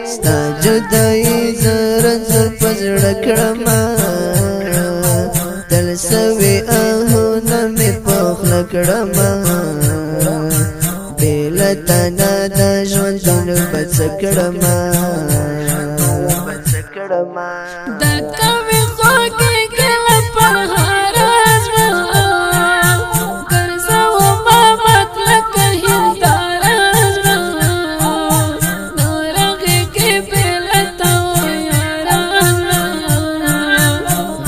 ستا جدائی زرن زر پزڑ کڑما تل سوی آہونا می پخل کڑما بیلتانا دا جوندون بچ کڑما دکاوی خوکی گل پہارا زرا گرزاو مامت لکا ہندارا زرا نورغی کی بیلتاو یارا زرا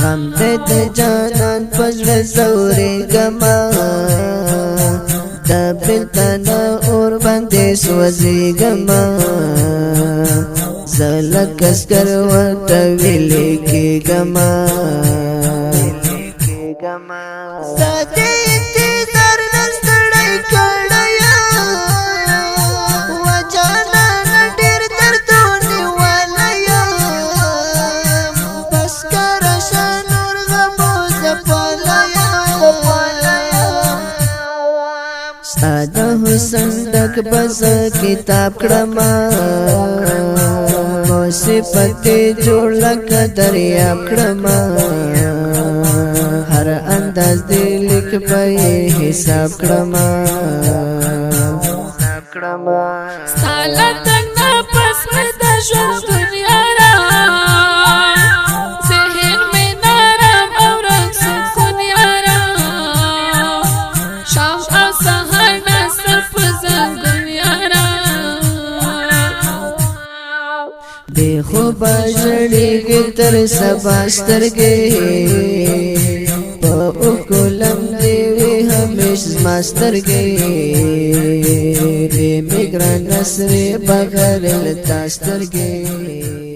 غم دے جانان پزڑ زوری گما دا بیلتانا اور بندے سوزی گما زلک اسکر ورطا ویلی کی گما ساتی انتظار نستڑی کڑیا وجانا نڈیر دردونی والیا بس کرشا نور غموز پالیا سادا حسن ڈک بس کتاب کڑما صفتی جوڑ لکا دریاب کڑما ہر انداز دی لکھ پئی حساب کڑما سالا تنگا پس میں دشو دنیا را ذہن میں نارم اور سکون یارا شام او سہر نصر پزن دنیا را بے خوب جڑی گی تر سباستر گے پا اکلم دیوی ہمیش ماستر گے بے مگران نصر بغیر التاستر گے